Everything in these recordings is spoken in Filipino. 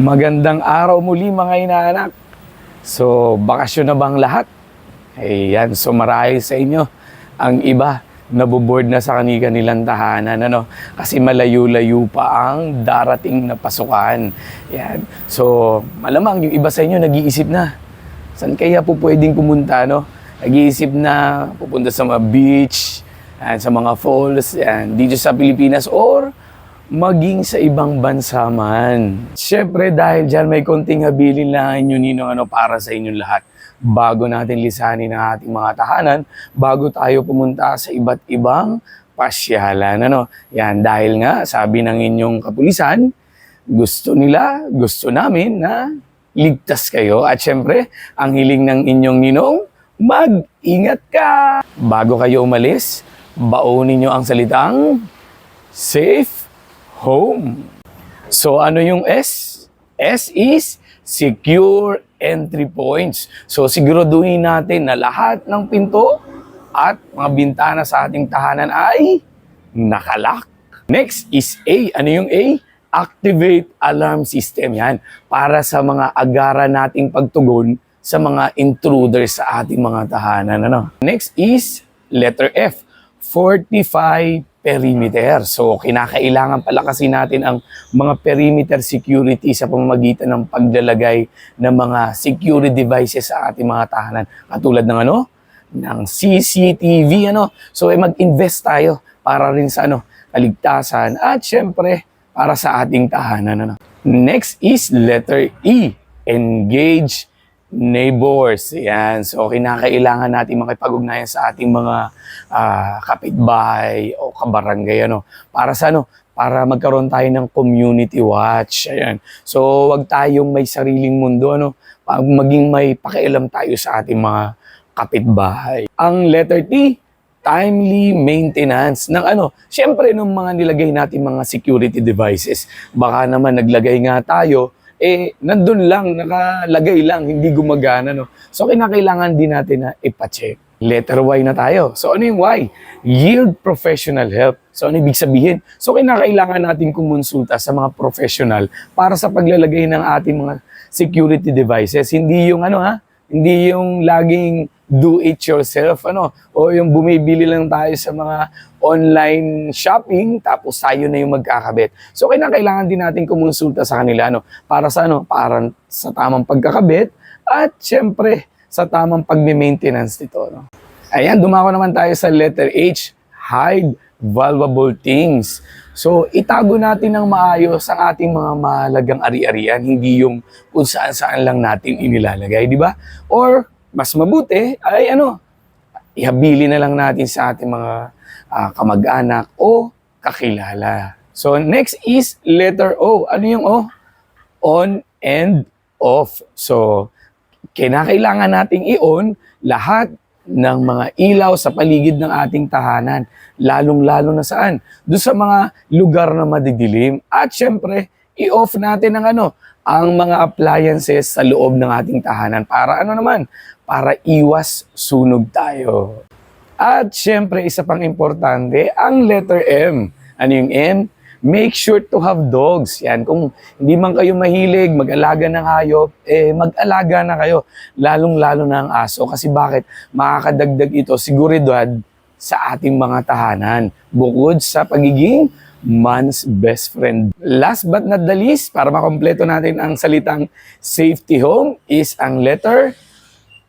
Magandang araw muli mga inaanak. So, bakasyon na bang lahat? Ayan, so marahil sa inyo. Ang iba, naboboard na sa kanilang tahanan. Kasi malayo-layo pa ang darating na pasukan. Ayan. So, malamang yung iba sa inyo nag-iisip na. Saan kaya po pwedeng pumunta, no? Nag-iisip na pupunta sa mga beach, sa mga falls, dito sa Pilipinas, or maging sa ibang bansa man. Siyempre dahil dyan may konting habilin lang yun para sa inyong lahat. Bago natin lisanin ang ating mga tahanan, bago tayo pumunta sa iba't ibang pasyalan. Yan, dahil nga sabi ng inyong kapulisan, gusto namin na ligtas kayo. At siyempre, ang hiling ng inyong ninong, mag-ingat ka! Bago kayo umalis, baonin nyo ang salitang safe home. So ano yung S? S is secure entry points. So siguraduhin natin na lahat ng pinto at mga bintana sa ating tahanan ay nakalock. Next is A. Ano yung A? Activate alarm system. Yan. Para sa mga agara nating pagtugon sa mga intruders sa ating mga tahanan. Next is letter F. Fortify perimeter. So, kinakailangan pala kasi natin ang mga perimeter security sa pamamagitan ng paglalagay ng mga security devices sa ating mga tahanan. Katulad ng ng CCTV, So, mag-invest tayo para rin sa kaligtasan at syempre para sa ating tahanan, Next is letter E. Engage neighbors. Yan. So, kinakailangan natin makipag-ugnayan sa ating mga kapitbahay o kabarangay. Para sa Para magkaroon tayo ng community watch. Ayan. So, wag tayong may sariling mundo. Maging may pakialam tayo sa ating mga kapitbahay. Ang letter T, timely maintenance ng Siyempre, nung mga nilagay natin mga security devices, baka naman naglagay nga tayo, nandun lang, nakalagay lang, hindi gumagana, So, kinakailangan din natin na ipacheck. Letter Y na tayo. So, ano yung Y? Yield professional help. So, ano ibig sabihin? So, kinakailangan natin kumonsulta sa mga professional para sa paglalagay ng ating mga security devices. Hindi yung hindi yung laging do it yourself, o yung bumibili lang tayo sa mga online shopping tapos tayo na yung magkakabit. So kailangan din natin kumonsulta sa kanila para sa para sa tamang pagkakabit at syempre sa tamang pagme-maintenance nito, Ayan, dumako naman tayo sa letter H, hide valuable things. So, itago natin ng maayos ang ating mga mahalagang ari-arian, hindi yung kung saan-saan lang natin inilalagay, di ba? Or, mas mabuti ay ihabili na lang natin sa ating mga kamag-anak o kakilala. So, next is letter O. Ano yung O? On and off. So, kinakailangan nating i-on lahat ng mga ilaw sa paligid ng ating tahanan. Lalong-lalo na saan? Doon sa mga lugar na madidilim. At syempre, i-off natin ang mga appliances sa loob ng ating tahanan. Para Para iwas sunog tayo. At syempre, isa pang importante, ang letter M. Ano yung M? Make sure to have dogs. Yan, kung hindi man kayo mahilig mag-alaga ng hayop, mag-alaga na kayo. Lalong-lalo na ang aso. Kasi bakit? Makakadagdag ito seguridad sa ating mga tahanan. Bukod sa pagiging man's best friend. Last but not the least, para makompleto natin ang salitang safety home, is ang letter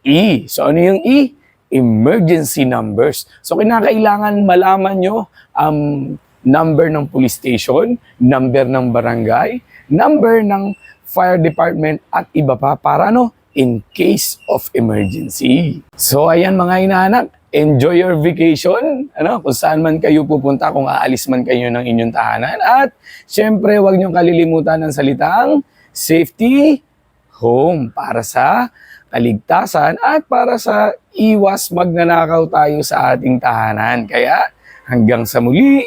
E. So ano yung E? Emergency numbers. So kinakailangan malaman nyo ang number ng police station, number ng barangay, number ng fire department at iba pa para in case of emergency. So ayan mga inaanak, enjoy your vacation, kung saan man kayo pupunta, kung aalis man kayo ng inyong tahanan. At syempre, huwag niyong kalilimutan ang salitang safety home para sa kaligtasan at para sa iwas magnanakaw tayo sa ating tahanan. Kaya hanggang sa muli!